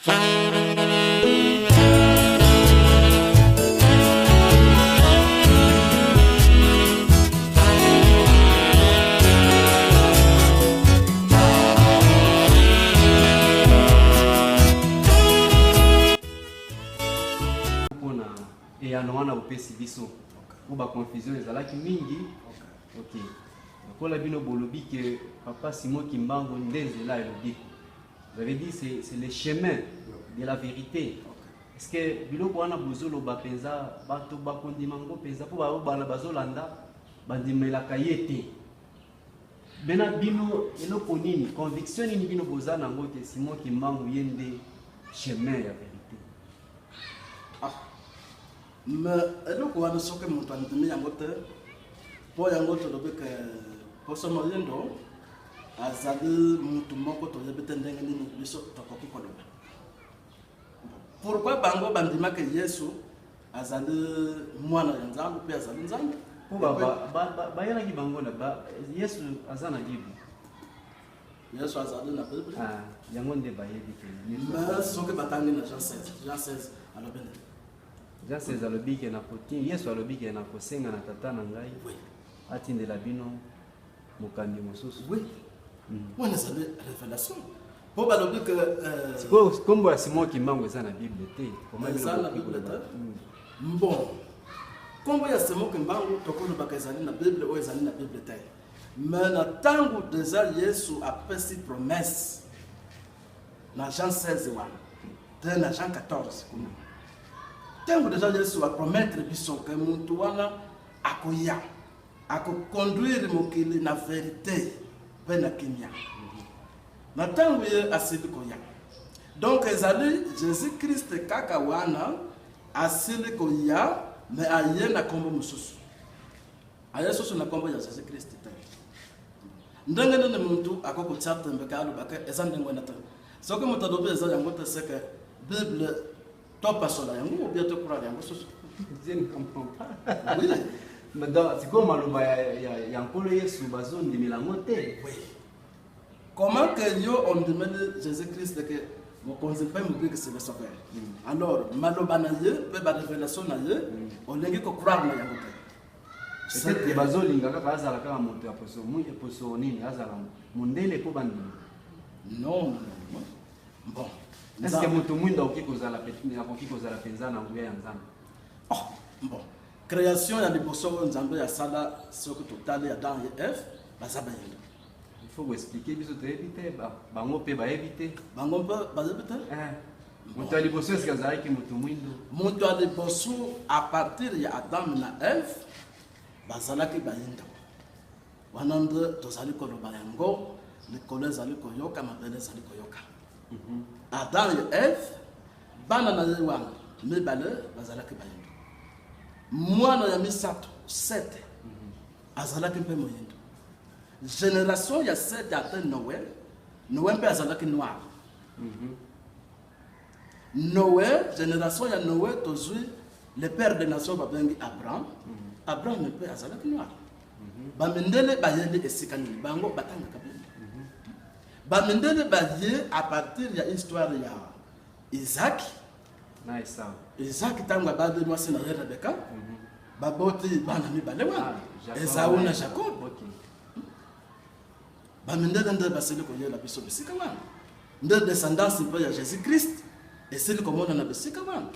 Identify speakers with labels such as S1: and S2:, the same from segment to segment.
S1: Et à nous, on a opé si biso. Ou ba confusion les alaki mingi. Ok. Pour la bino bolobi que papa Simon Kimbango ndeze là elobi. Vous avez dit c'est le chemin de la vérité. Est-ce que biloko wana bozolo ba penza bato ba kondimango penza po ba bana bazolanda bandimela kayete. Bena bino eloko nini conviction nini bino bozana ngo que Simon Kimbango yende chemin ya vérité.
S2: Mais eloko wana soke moto andimi yango te po yango tolobi ke poso moyendo azali mutu moko toyebi te ndenge nini biso tokoki koloba. Pourquoi bango bandima ke Yesu azali mwana ya Nzambe pe azali Nzambe?
S1: Po bayelaki bango na ba Yesu aza na Bible.
S2: Yesu azali na Bible.
S1: Yango nde bayebi ke.
S2: Mais soke batangi na Jean 16 alobi nde.
S1: Jean 16 alobi ke na koti Yesu alobi ke na kosenga na tata na ngai.
S2: Oui.
S1: Atindela bino mokandi mosusu.
S2: Oui. Wana ezali révélation. Po balobi ke
S1: kombo ya Simon Kimbango eza na Bible te.
S2: Eza na Bible te. Bon. Kombo ya Simon Kimbango tokoloba ezali na Bible o ezali na Bible te. Mais na tango déjà Yesu apesi promesse na Jean 16 wana. Te na Jean 14 kuma. Tango déjà Yesu a promettre biso que muntu wana akoya akoconduire mokili na vérité pe na kimia. Na tango ye asili koya. Donc ezali Jésus Christ kaka wana asili koya mais aye na kombo mususu. Aye soso na kombo ya Jésus Christ te. Ndenge nene muntu akoko tsata mbeka alobaka ezandengo na ta. Soko muntu adobe ezali yango te seke Bible top pasola yango ou bien te croire yango soso.
S1: Je ne comprends pas.
S2: Oui.
S1: Mais c'est comme maloba ya nkolo Yesu bazondi milango te.
S2: Oui. Comment que yo on demande Jésus Christ que vous considérez que c'est le sauveur. Alors maloba na ye pe ba révélation na ye on lengi ko croire na yango te.
S1: C'est que bazolinga kaka azala kaka moto ya poso nini azala mondele po bandi.
S2: Non. Bon.
S1: Est-ce que moto mwinda okikozala penza na nguya ya Nzambe?
S2: Oh, bon. Création ya liboso Nzambe ya sala soko total ya Adam et Ève bazaba yendo.
S1: Il faut vous expliquer biso te éviter bango pe ba éviter.
S2: Bango pe ba éviter?
S1: Moto ya liboso est-ce que azalaki moto mwindo?
S2: Moto ya liboso à partir ya Adam na Ève bazalaki bayinda. Wanande tozali koloba yango likolo ezali koyoka mabele ezali koyoka. Adam et Ève bana na ye wana mibale bazalaki bayinda. Mwana ya misato 7 azalaki mpe moyindo. Génération ya 7 ate Noé mpe azalaki noir. Noé, génération ya Noé tozui le père des nations babengi Abraham. Abraham mpe azalaki noir. Bamendele bayende esika nini bango batangaka bien. Bamendele baye à partir ya histoire ya Isaac.
S1: Nice.
S2: Isaac tango abade mwasi na Rebeka. Baboti bana mibale wana. Esau na Jacob. Bamendele nde baseli koyela biso bisika wana. Nde descendance mpe ya Jésus Christ eseli komona na bisika wana.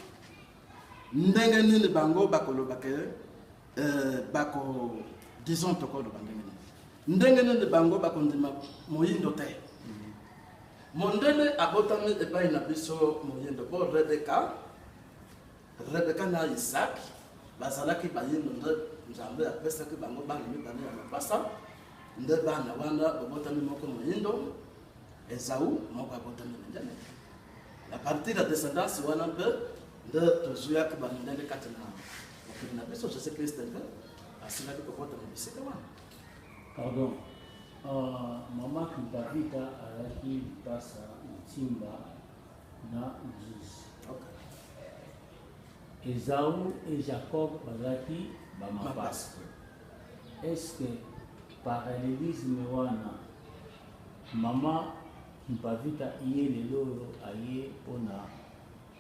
S2: Ndenge nini bango bakoloba ke bako disons tokolo bandenge nini. Ndenge nini bango bakondima moyindo te. Mondele abotami epai na biso moyindo po Rebeka na Isaac bazalaki bayindo nde Nzambe apesaki bango bana mibale ya mapasa nde bana wana babotami moko moyindo Esau moko abotami ndene. La partie de descendance wana mpe nde tozuyaki bandele kati na biso Jésus Christ nde asilaki kobotama bisika wana.
S3: Pardon. Mama Kibavika alaki pasa ntimba na Jésus. Esau et Jacob alaki bamapasa. Est-ce que parallélisme wana mama Kimpavita iye lelo aye pona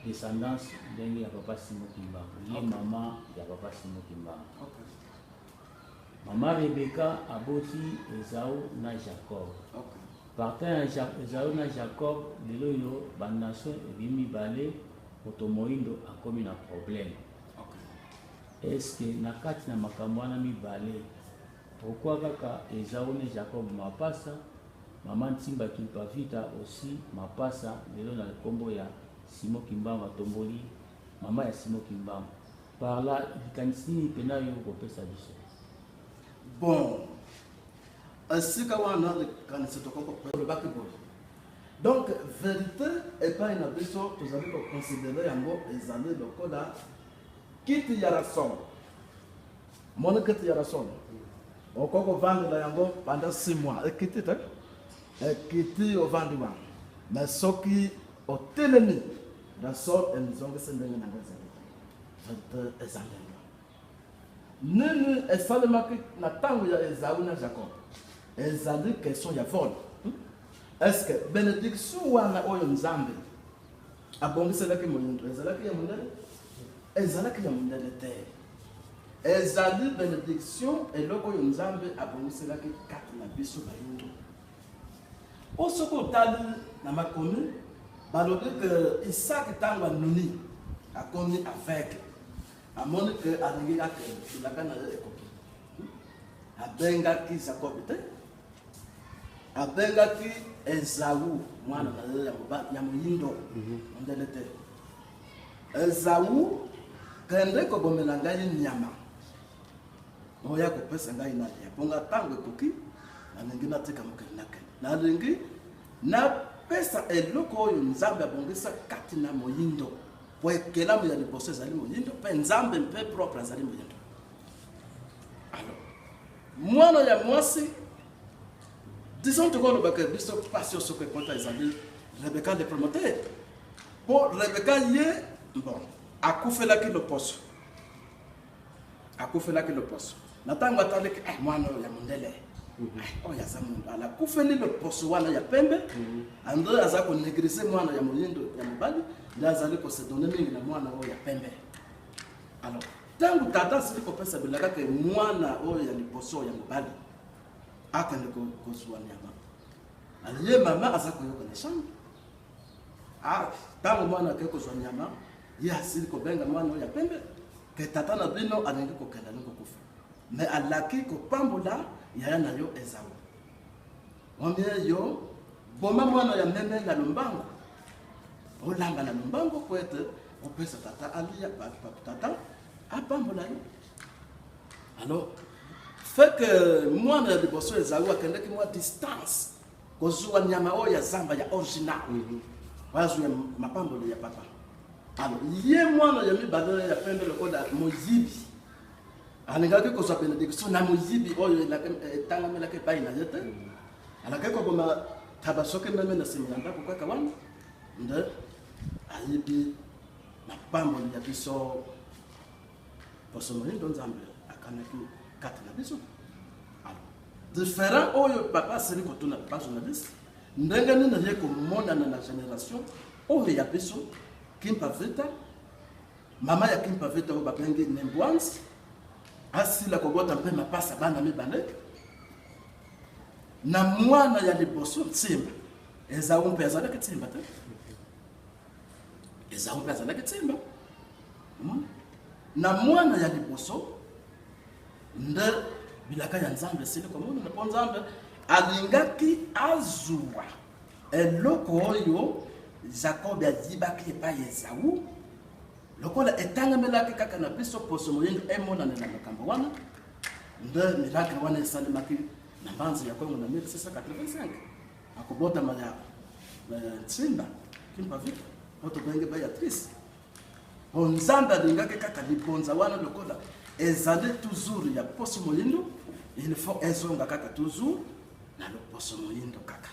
S3: descendance ndenge ya papa Simon Kimbangu. Iye mama ya papa Simon Kimbangu.
S2: Okay.
S3: Mama Rebecca aboti Esau na Jacob.
S2: Okay.
S3: Partant ya Esau na Jacob lelo yo bandation ebimi bale moto moindo akomi na problème.
S2: Okay.
S3: Est-ce que na kati na makambo wana mibale pourquoi kaka Esau na Jacob mapasa Maman Ntimba Kimpavita aussi mapasa lelo na kombo ya Simon Kimbangu tomboli mama ya Simon Kimbangu. Par là ikanisini pena yo kopesa biso.
S2: Bon, ainsi qu'on a quand c'est encore le bac. Donc, vérité et pas une abysso, vous avez considéré un mot et années le code quitte Yarason. Mon quitte Yarason. On peut vendre la yango pendant 6 mois. Et quitte, quitte au vendement. Mais ce qui au télémi, la sorte et nous ont laissé dans la maison. Vérité et années. Nini esalema na tango ya Esau na Jacob. Ezali question ya vol. Est-ce que bénédiction wana oyo Nzambe abongiselaki moyindo ezalaki ya mondele? Ezalaki ya mondele te. Ezali bénédiction eloko oyo Nzambe abongiselaki kati na biso bayindo. Osoko tali na makomi balobi que Isaac tango nuni akomi avec amoni que alingi ake ilaka na ekoki abengaki Jacob te abengaki Esau mwana na ya moyindo ondele te Esau kende kobomela ngai nyama oya kopesa ngai na ya ponga tango ekoki nalingi natika mokili nake nalingi napesa eloko oyo Nzambe abongisa kati na moyindo pour que l'âme de liboso ezali moyindo pe Nzambe mpe propre ezali moyindo. Alors mwana ya mwasi disons que on va que biso passion sur que compte ezali Rebecca de promoter pour Rebecca ye bon akufelaki le poso natango ataleki mwana ya mondele oh ya zamu ala kufeli le poso wana ya pembe ando azako négriser mwana ya moyindo ya mobali ndazali ko se donner mingi na mwana oyo ya pembe. Alors tangu tata sili ko pesa bilaka ke mwana oyo ya liposo ya mobali akande ko kozwa nyama aliye mama azako yoka na shamba tangu mwana ke kozwa nyama ya sili ko benga mwana oyo ya pembe ke tata na bino alingi ko kenda niko kufa mais alaki ko pambola yaya na yo Esau. Omye yo boma mwana ya meme na lumbango. Olamba na lumbango kwete opesa tata alia tata apambola yo. Alors fait que mwana ya liboso Esau akendeki mwa distance kozwa nyama oyo ya zamba ya original. Wazu ya mapambolo ya papa. Alors ye mwana ya mibale ya pembe lokola moyibi alingaki kozwa bénédiction na moyibi oyo etangamelaki epai na ye te alakaki koboma tabasoki meme na nsima ya ndako kaka wana nde ayebi mapamboli ya biso poso moyindo Nzambe akanaki kati na biso. Différent oyo papa asili kotuna pa journaliste ndenge nini ye komonana na génération oyo ya biso Kimpavita mama ya Kimpavita oyo babengi Nembwanzi asila kogota mpe mapasa bana mibale na mwana ya liboso Ntimba Esau mpe azalaki Ntimba te Esau mpe azalaki Ntimba na mwana ya liboso nde bilaka ya Nzambe sili komona na po Nzambe alingaki azwa eloko oyo Jacob azibaki epai Esau lokola etangamelaki kaka na biso poso moyindo emonana na makambo wana nde miracle wana esalemaki na mbanzi ya Kongo na 1685 akobota maya Ntimba Kimpavita oto benge Beatrice Nzambe alingaki kaka libonza wana lokola ezali toujours ya poso moyindo il faut ezonga kaka toujours na le poso moyindo kaka.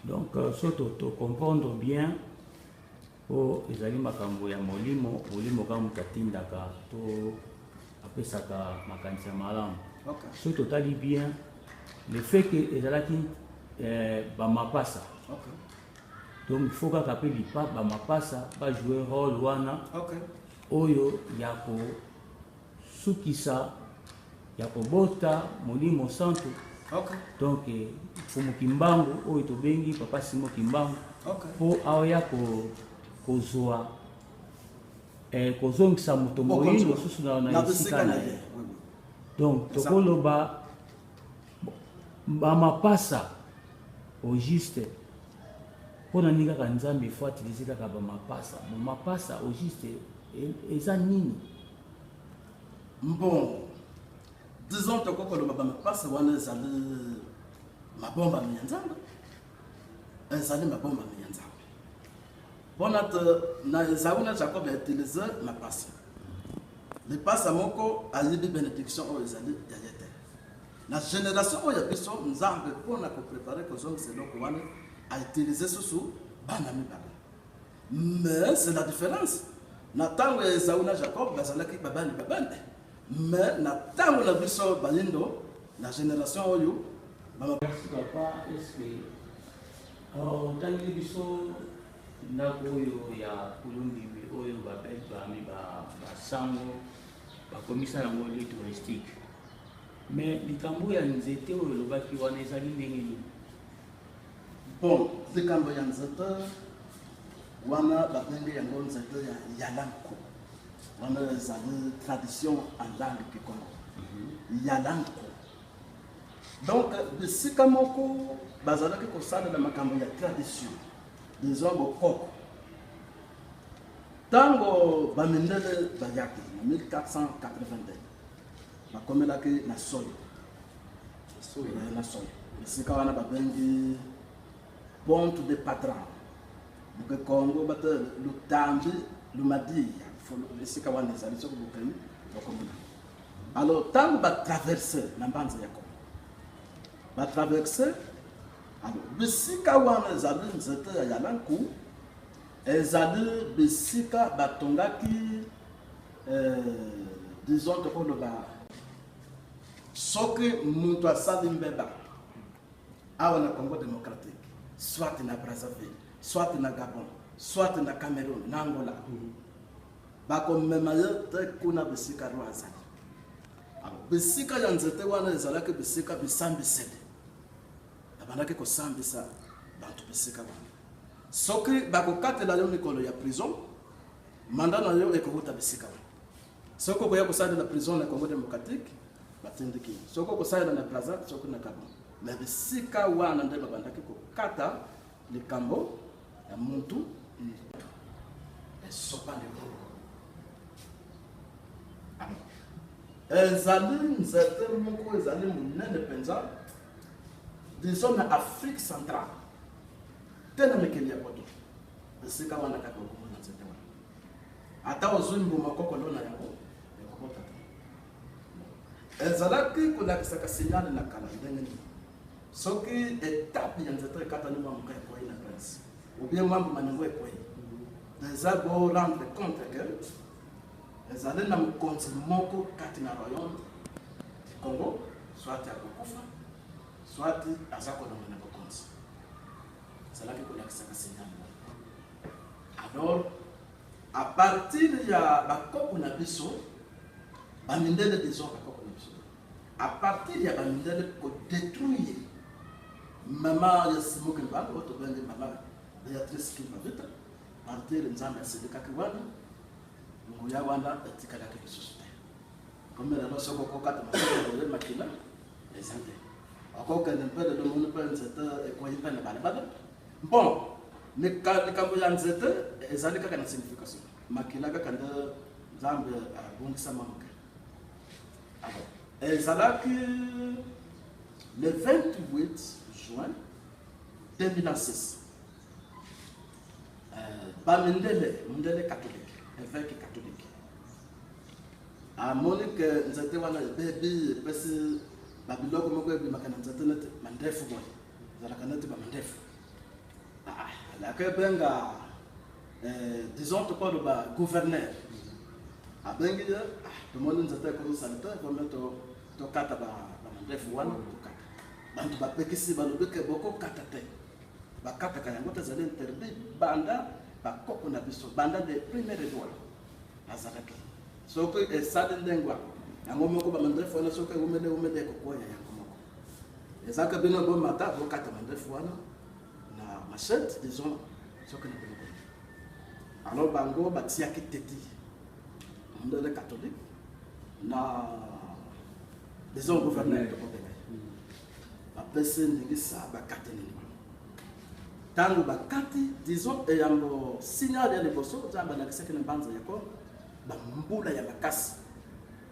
S3: Donc to comprendre bien o ezali makambo ya molimo kama mukatindaka to apesaka makanisa malamu.
S2: Okay.
S3: So totali bien le fait que ezalaki ba mapasa
S2: Ok.
S3: Donc il faut kaka pe lipa ba mapasa ba jouer rôle wana
S2: Ok.
S3: oyo ya ko sukisa ya ko bota molimo santo.
S2: Ok.
S3: Donc fumu kimbangu oyo tobengi papa Simon Kimbangu.
S2: Ok.
S3: Po aoya ko kozwa kozongisa moto moyindo mosusu na esika na ye. Donc tokoloba bamapasa au juste mpona nini kaka nzambe faut utiliser kaka bamapasa bamapasa au juste eza nini?
S2: Bon, disons tokokoloba bamapasa wana ezali mabomba ya nzambe, ezali mabomba ya nzambe. Mpona na Esaü na Jacob yautilize mapasa. Lipasa moko ayibi bénédiction oyo ezali ya ye te. Na génération oyo ya biso nzambe mpona koprépare kozongisa eloko wana autilize susu bana mibale. Mais c'est la différence. Na ntango ya Esaü na Jacob bazalaki babani. Mais na ntango na biso bayindo na génération oyo
S3: Papa, est-ce que otangi biso ndako oyo ya kulumbibi oyo bami basango bakomisa yango lieu touristique, mais likambo ya nzete oyo lobaki wana ezali ndenge nini?
S2: Bon, likambo ya nzete wana babenge yango nzete ya yalanko wana ezali tradition en langue kikongo yalanko. Donc bisika moko bazalaki kosalela makambo ya tradition disons bokoko ntango bamindele bayaki na 1480 bakomelaki na soyo bisika wana babengi ponte de patran buke kongo bate lutambi lumadiya bisika wana ezali soko bokeni bakomona. Alors ntango batraverse na mbanza ya kongo batraverse alors bisika wana ezali nzete ya yalanku ezali bisika batongaki disons tokoloba soki mutu asali mbeba awa na Congo démocratique soit na Brazzaville soit na Gabon soit na Cameroun na Angola bakomema ye te kuna bisika ro azali. Alors bisika ya nzete wana ezalaki bisika bisambisele abandaki kosambisa bantu bisika wana soki bakokatela yo mikolo ya prison manda na yo ekokota bisika wana soki okoya kosalela prison na Congo démocratique batindiki soki okosalela na Brazzaville soki na Gabon mais bisika wana nde babandaki kokata likambo ya muntu esopande ezali nzete moko ezali monene mpenza disons na Afrique centrale tena mikeli ya poto bisika wana kaka okomona nzete wana ata ozwi mbuma kokolo na yango ekokota te ezalaki kolakisaka signale na kala ndenge nini soki etape ya nzete ekatani mamuka ekwei na prince ou bien mambo manengo ekwei eza bo rendre compte que ezali na mokonzi moko kati na royaume Congo soit akokufa soit aza konama na bokonzi ezalaki kolakisaka signale. Alors à partir ya bakoko na biso bamindele disons bakoko na biso à partir ya bamindele kodétruire mama ya Simon Kimbangu oyo tobenge mama Beatrice Kimbavita partir nzambe asidikaki wana nguya wana etikalaki lisusu te comme lelo soko kokata masolo makila ezande akokende mpe lelo moni mpe nzete ekoyi mpe na balabala. Bon likambo ya nzete ezali kaka na signification makila kaka nde nzambe abongisa mamuke. Alors ezalaki le 28 juin 2006 Mundele catholique, évêque catholique. À Monique, nous étions dans le bébé, parce que Babylone, comme on dit, nous étions mandef boy. Nous étions mandef. La Kebenga, disons tout le gouverneur. À Bengue, tout le monde nous était comme ça, comme to kata ba mandef wana to kata. Bantu ba pekisi ba lobeke boko kata te. bakataka yango te ezali interdit banda bakoko na biso banda de première étoile azalaki soki esali ndenge wana yango moko bamandefu wana soki umede ekokwaya yango moko ezaka bino bomata bokata mandefu wana na machette disons soki na bino alors bango batiaki teti mondele catholique na disons gouverneur tokobenga bapesi ndenge sa bakate nini tango bakati disons eyambo signal ya liboso za balakisaki na mbanza ya Kongo bambula ya makasi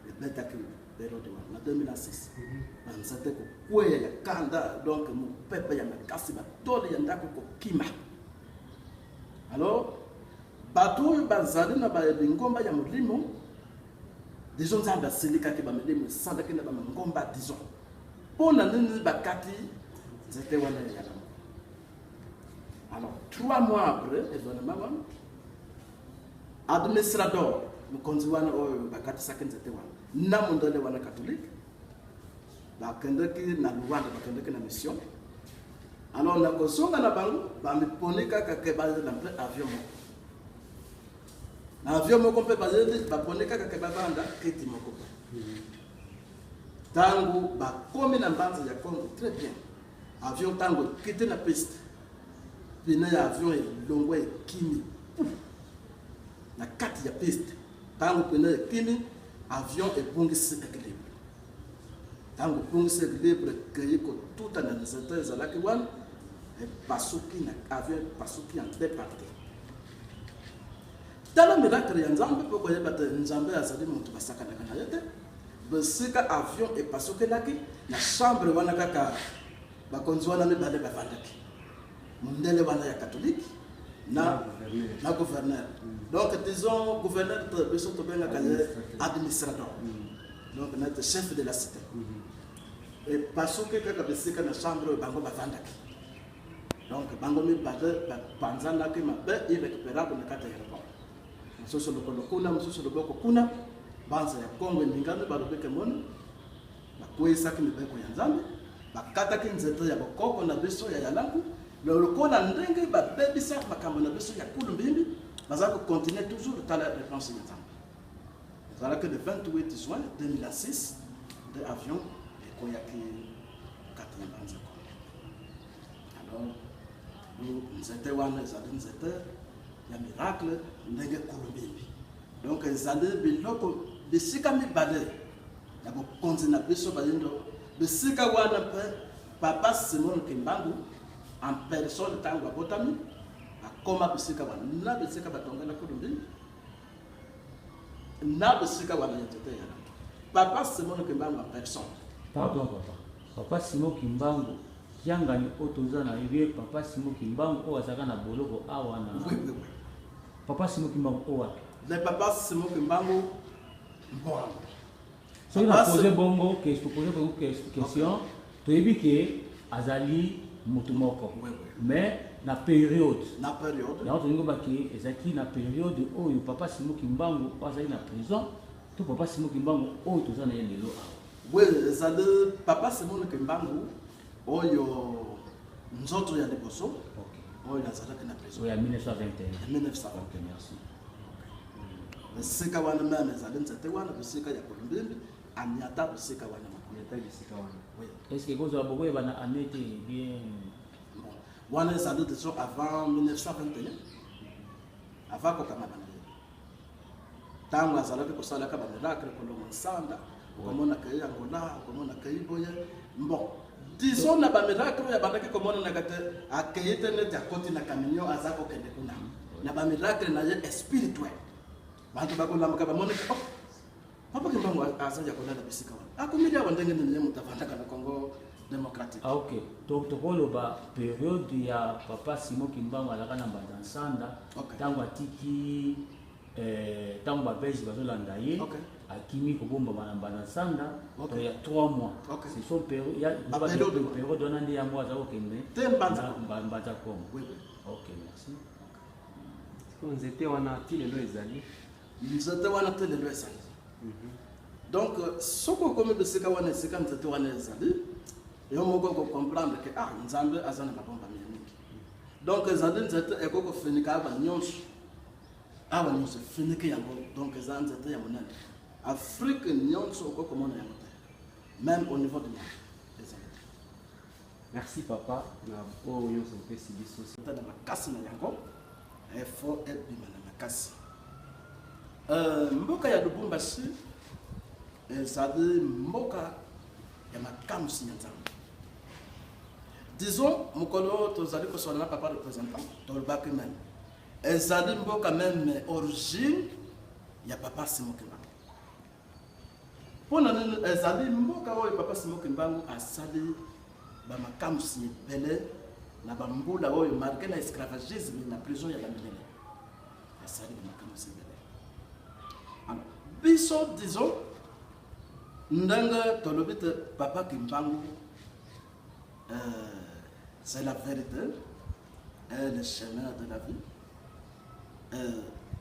S2: ebetaki periode wana na 2006 banzate kokweya ya kanda donc mopepe ya makasi batole ya ndako kokima alors bato oyo bazali na bangomba ya molimo disons nzambe asilikaki bamilimo esandaki na bangomba disons mpo na nini bakati nzete wana ya yango. Alors, 3 mois après, événement, administrateur, nous conduisons au Bakati Sakinzete, na mondele wana catholique, bakendeki na Luanda, bakendeki na mission. Alors, na kosonga na bango, bamiponika kakeba lampe avion moko. Na avion moko mpe baponika kakeba banda kiti moko. Tango bakomi na mbanza ya Congo, très bien. Avion tango kiti na piste. Pine ya avion elongwa ekimi na kati ya piste tango pine ekimi avion ebongisi équilibre tango ebongisi équilibre kei kotuta na nzete ezalaki wana epasuki na avion epasuki en deux parties tala miracle ya nzambe mpo koyeba te nzambe azali moto basakanaka na ye te basika avion epasukelaki na chambre wana kaka bakonzi wana mibale bavandaki mondele wana ya catholique na gouverneur. Donc disons gouverneur de biso to benga kaye administrateur. Donc notre chef de la cité. Et parce que kaka besika na chambre bango bavandaki. Donc bango mi bade panzana ke mabe irrécupérable na kata ya report. Mososo lokolo kuna mososo loboko kuna banza ya Kongo ndingano balobeke mona bakwesa ki mibeko ya nzambe bakata ki nzeto ya bokoko na biso ya yalangu. Le lokola ndenge babebisa makambo na biso ya kulu mbimbi bazako continuer toujours dans la réponse ya nzambe. Ezala que le 28 juin 2006 de avion ekoyaki kati ya mbanza Kongo. Alors nzete wana ezali nzete ya miracle ndenge kulu mbimbi. Donc ezali biloko bisika mibale ya bokonzi na biso bayindo bisika wana pe Papa Simon Kimbangu en personne tango botami akoma bisika wana na bisika batongana kulumbi na bisika wana yetete ya Papa Simon Kimbangu en personne.
S3: Pardon Papa Simon Kimbangu yanga ni otoza na yeye Papa Simon Kimbangu o azaka na boloko awa na
S2: Oui.
S3: Papa Simon Kimbangu o wa
S2: Le Papa Simon Kimbangu bon.
S3: So il a posé bongo question to yebi ke azali mutumoko. Mais na période na otoningo baki ezaki na période oyo Papa Simon Kimbangu azali na prison to Papa Simon Kimbangu oyo toza na lelo awa.
S2: Oui, ezali Papa Simon Kimbangu oyo nzoto ya liboso.
S3: OK.
S2: Oyo azalaki na prison.
S3: So ya 1921.
S2: 1921.
S3: OK, merci.
S2: Bisika wana meme ezali nzete wana bisika ya kolumbimbi aniata bisika wana
S1: Nyata bisika wana.
S2: Oui.
S3: Est-ce que vous avez beaucoup de année bien
S2: Wana ezali déjà avant 1921. Avant kokamata na ye. Tango azalaki kosalaka ba miracle kolonga nsanda, komona kay Angola, komona kay boye. Bon, disons na ba miracle ya bandaki komona na kate akayete net akoti na camion azako kende kuna. Na ba miracle na ye spirituel. Bantu bakolamba ba mona ko Papa Kimbangu azaja kolala bisika wana. Akumija wandenge ni mutavandaka na Congo démocratique.
S3: Ah, ok. Donc tokoloba période ya Papa Simon Kimbangu alaka na Mbanza
S2: Okay.
S3: tango atiki tango ba belge bazolanda ye
S2: Okay.
S3: akimi kobomba bana Mbanza
S2: Okay.
S3: to ya 3 mois.
S2: Okay.
S3: C'est son période ya période wana ndi ya mwa za okende.
S2: Te Mbanza
S3: Kongo.
S2: Oui.
S3: OK, merci.
S1: Nzete wana tilelo ezali.
S2: Nzete wana telelo ezali. Donc soko comme bisika wana esika nzete wana ezali yo moko ko comprendre que nzambe azana mabomba mingi Donc ezali nzete ekoko fenika aba nyonso finiki yango. Donc ezali nzete ya monene. Afrique nyonso okoko mona yango te. Même au niveau du monde.
S1: Merci papa na oyo nyonso opesi biso.
S2: Na makasi na yango faut ebima na makasi. Mboka ya Lubumbashi ezali mboka ya makamsi ya Nzambe. Disons mokolo tozali kosala na papa représentant tolobaki même ezali mboka même origine ya papa Simon Kimbangu. Pona nini ezali mboka oyo papa Simon Kimbangu asali ba makamsi ebele na bambula oyo malgré la esclavagisme na prison ya Bamilele. Asali ba makamsi ebele. Alors biso disons ndenge tolobite papa Kimbangu c'est la vérité et le chemin de la vie.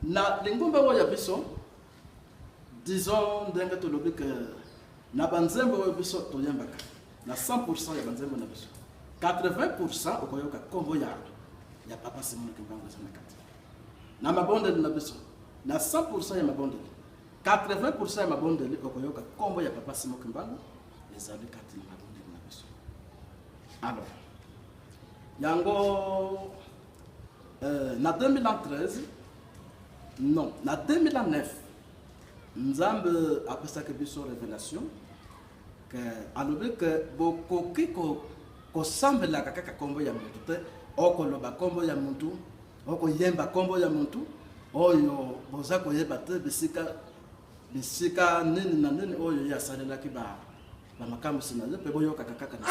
S2: Na lingomba oyo biso disons ndenge tolobi que na banzembo oyo biso toyembaka na 100% ya banzembo na biso 80% okoyoka kombo ya papa Simon Kimbangu na kati na mabondeli na biso na 100% ya mabondeli 80% ya mabondeli okoyoka kombo ya papa Simon Kimbangu ezali kati na mabondeli na biso. Alors yango na 2013 non na 2009 Nzambe apesaki biso révélation que alobi que bokoki kosambelaka kaka kombo ya muntu te okoloba kombo ya muntu okoyemba kombo ya muntu oyo boza koyeba te bisika nini na nini oyo ye asalelaki bamakambusi na ye mpe boyokaka kaka na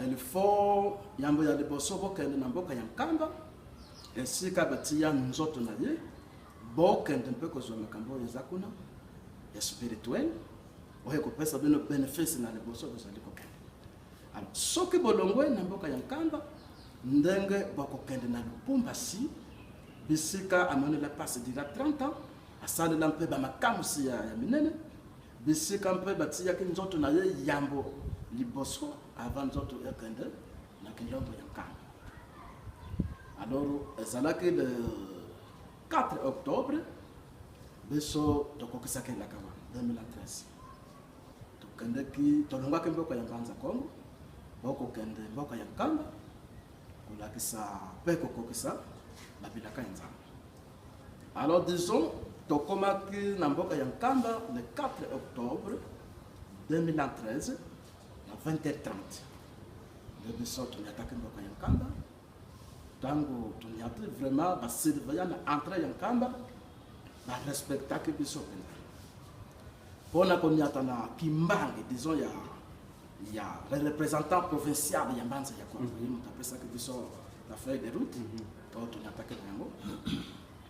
S2: il faut yambo ya liboso bokende na mboka ya Nkamba esika batia nzoto na ye bokende mpe kozwa makambo oyo eza kuna ya spirituel oyo kopesa bino bénéfice na liboso bozali kokende. Alors soki bolongwe na mboka ya Nkamba ndenge bakokende na Lubumbashi bisika amonela passe dira 30 ans asalela mpe bamakambusi ya minene bisika mpe batiaki nzoto na ye yambo liboso avant nzoto ekende na kilombo ya Nkamba. Alors ezalaki le 4 octobre biso tokokisaki lakaba 2013 tokendeki tolongwaki mboka ya Mbanza Kongo bokokende mboka ya Nkamba kolakisa mpe kokokisa babilaka ya Nzambe. Alors disons tokomaki na mboka ya Nkamba le 4 octobre 2013 à 20h30. Le biso tonyataki mboka ya Nkamba tango tonyati vraiment basurveillant na entrée ya Nkamba barespectaki biso penza pona konyata na Kimbangu disons ya le représentant provincial ya Mbanza ya Kongo mutapesaki biso la feuille de route tonyataki yango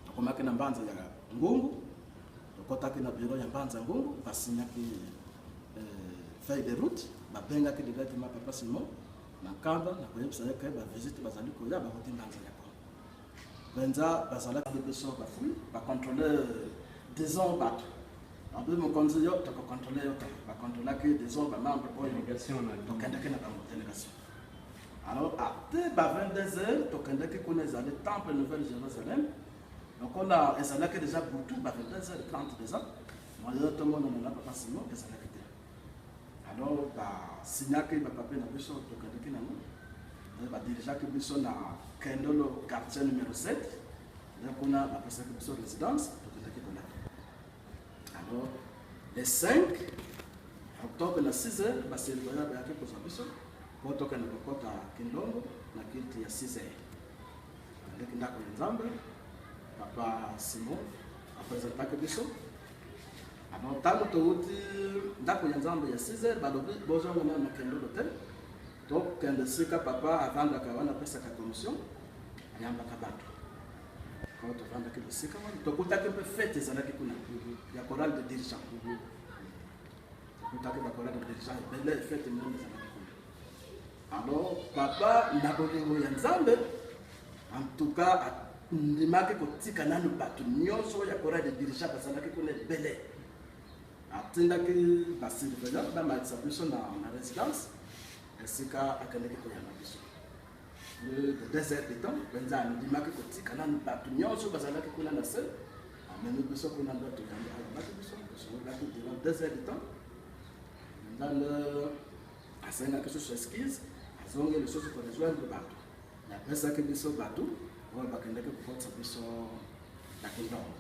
S2: tokomaki na Mbanza ya Ngungu tokotaki na bureau ya Mbanza Ngungu basinyaki feuille de route babengaki directement papa Simon na Nkamba na koyebisa ye ke bavisite bazali koya bakoti Mbanza ya Kongo benza bazalaki biso bafui bacontrôler disons bato abe mokonzi yo tokocontrôler yo te bacontrôlaki disons bamembre oyo tokendaki na bango délégation. Alors ate ba 22h tokendaki kuna ezali temple nouvelle Jérusalem lokola ezalaki déjà butu ba 22h30 déjà moyo tomona na papa Simon ezalaki te. Alors signaki papier na biso tokendaki nango badirijaki biso na Kendolo quartier numéro 7 kuna bapesaki biso résidence tokendaki kuna. Alors le 5 octobre na 6h baservaya bayaki kozwa biso po tokende kokota Kindongo na kiti ya 6h andeki ndako ya Nzambe papa Simon apresentaki biso. Alors tango touti ndako ya Nzambe ya 6h balobi bozongana na Kindongo te tokende sika papa avandaka wana pesaka commission ayambaka bato ko tovandaki bisika wana tokutaki mpe fete ezalaki kuna ya chorale de dirigeant tokutaki ba chorale de dirigeant belle fete mingi ezalaki kuna. Alors papa ndabolingo ya Nzambe en tout cas ndimaki kotika nanu bato nyonso ya chorale de dirigeant bazalaki kuna belle atindaki basurveillant bamatisa biso na résidence esika akendeki koyamba biso. le désert du temps benza ndimaka kotika na bato nyonso bazalaki kuna na se ameni biso kuna ndoto yango alobaki biso kosololaki durant désert du temps benza le asengaki susu esquisse azongi lisusu korejoindre bato napesaki biso bato oyo bakendaki kokotisa biso na kindongo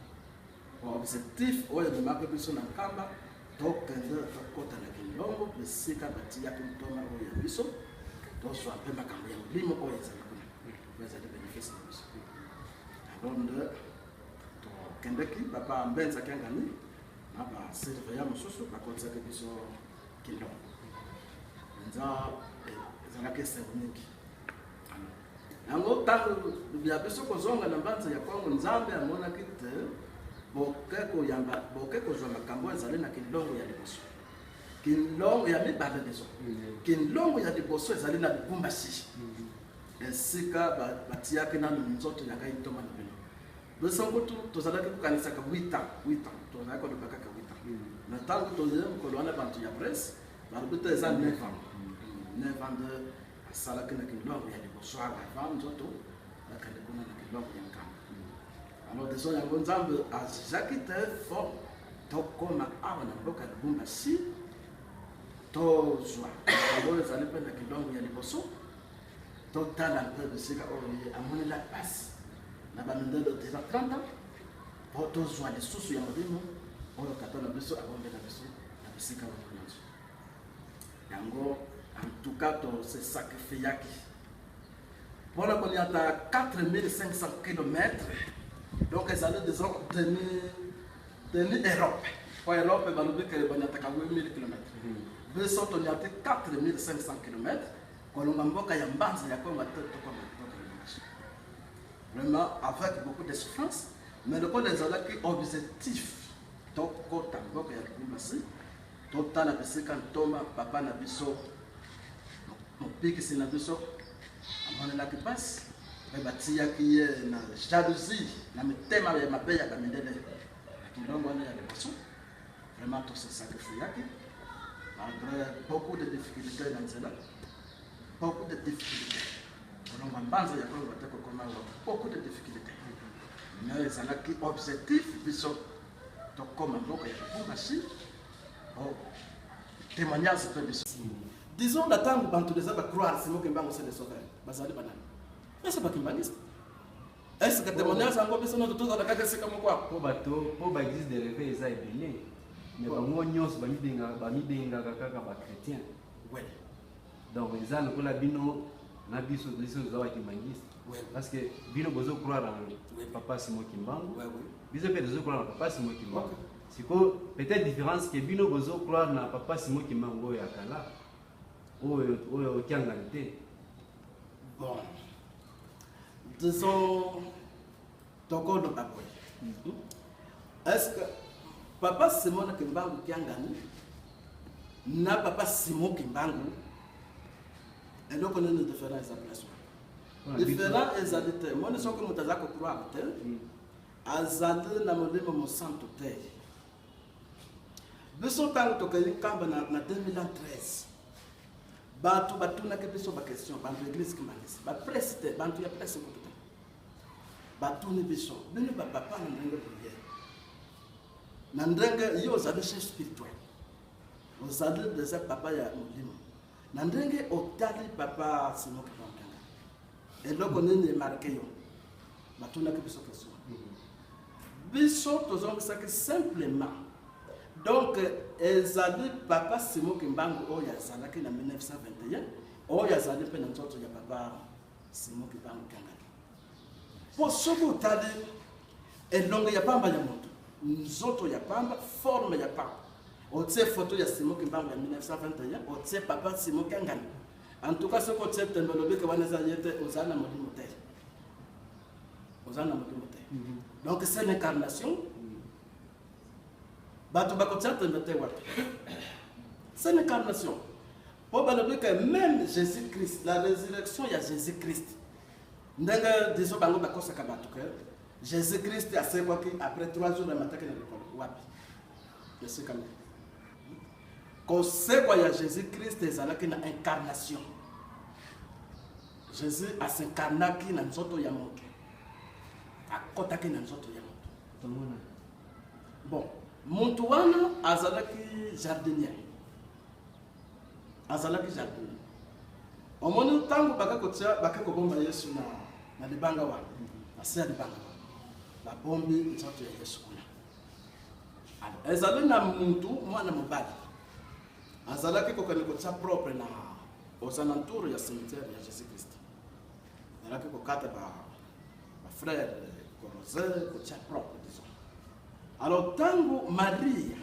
S2: objectif oyo ememaki biso na nkamba tokende tokota na kindongo esika batiaki ntoma oyo ya biso tozwa mpe makambo ya molimo oyo ezali kuna ezali bénéfice na biso alors nde tokendeki papa mbenzaki angani na basurveillant mosusu bakotisaki biso kindongo enza ezalaki esengo mingi yango ntango ya biso kozonga na mbanza ya kongo nzambe amonaki te boke kozwa makambo ezali na kindongo ya liboso kindongo ya mibale deso kindongo ya liboso ezali na lubumbashi esika batiaki nano nzoto ya ngai ntoma na bino biso ngutu tozalaki kokanisaka 8 ans tozalaki kolobaka 8 ans na ntango tozali mokolo wana bantu ya presse balobi te eza 9 ans 9 ans de asalaki na kindongo ya liboso avant nzoto bakende kuna na kindongo ya nkamba alors deso yango nzambe azaki te fo tokoma awa na mboka ya lubumbashi tozwa oyo ezali mpe na kindongo ya liboso totala mpe bisika oyo amonela pasi na bamindelo deja 30 ans po tozwa lisusu ya molimo oyo kata na biso abombela biso na bisika wana nyonso yango en tout cas tosesakrifiyaki mpona koniata 4500 km donc ezali disons demi Europe po Europe balobi ke baniataka 8000 km biso toniati 4500 km kolonga mboka ya mbanza ya kongo te tokoma vraiment avec beaucoup de souffrance mais le code ezalaki objectif tokota mboka ya lubumbashi totala bisika ntoma papa na biso mopikisi na biso amonelaki pasi mpe batiaki ye na jalousie na mitema ya mabe ya bamindele na kindongo wana ya liboso vraiment tosesakrifiyaki malgré beaucoup de difficultés dans cela, beaucoup de difficultés. On a mbanza ya kongo bateko koma beaucoup de difficultés. Mais ça n'a qu'un objectif biso to koma mboka ya Lubumbashi au témoignage de biso. Disons la tango bantu les aba croire c'est moi qui mbango c'est le sauveur. Bazali banana. Mais c'est pas kimbaniste. Est-ce que témoignage encore biso no tout dans la kaka comme quoi
S1: po bato po ba église de réveil eza ebele. Mais bango nyonso bamibengaka kaka bakretien donc eza lokola bino na biso ozawa kimangisi parce que bino bozo croire en papa Simon Kimbangu biso mpe tozo croire na papa Simon Kimbangu siko peut-être différence que bino bozo croire na papa Simon Kimbangu oyo akala oyo okiangani te
S2: bon disons tokolo baboy est-ce que papa Simon Kimbangu Kiangani na papa Simon Kimbangu et donc on a une différence d'appellation. Différent ezalite moi ne sais que mutaza ko croire te azali na molimo mo santo te biso tango to kali kamba na 2013 batu na ke biso ba question ba église kimangisi ba presse te bantu ya presse ko te batu ni biso bino ba papa na ndenge prière na ndenge yo ozali chef spirituel ozali déjà papa ya molimo na ndenge otali papa Simon Kimbangu eloko nini marqué yo batuna ke biso question biso tozongisaki simplement donc ezali papa Simon Kimbangu oyo azalaki na 1921 oyo azali mpe na nzoto ya papa Simon Kimbangu Kiangani po soki otali elongo ya pamba ya moto nzoto ya pamba forme ya pamba otie photo ya Simon Kimbangu ya 1921 otie papa Simon Kiangani en tout cas ce que otie tembolobi ke wana zayete ozana molimo te donc c'est l'incarnation bato bakotia tembete wapi c'est l'incarnation po balobi ke même Jésus-Christ la résurrection ya Jésus-Christ ndenge disons bango bakosaka bato ke Jésus-Christ asekwaki après 3 jours na mataki na likolo wapi esika nini kosekwa ya Jésus-Christ ezalaki na incarnation Jésus asincarnaki na nzoto ya moto. Akotaki na nzoto ya moto.
S1: Tomona.
S2: Bon, muntu wana azalaki jardinier. Azalaki jardinier. Omoni tangu bakako bomba Yesu na libanga wana. Asia libanga wana. La bombi nzoto ya Yesu kuna. Alors, ezali na muntu mwana mobali. Azalaki kokanikotia propre na aux alentours ya cimetière ya Jésus-Christ. Azalaki kokata ba frère Corozé kotia propre disons. Alors tangu Maria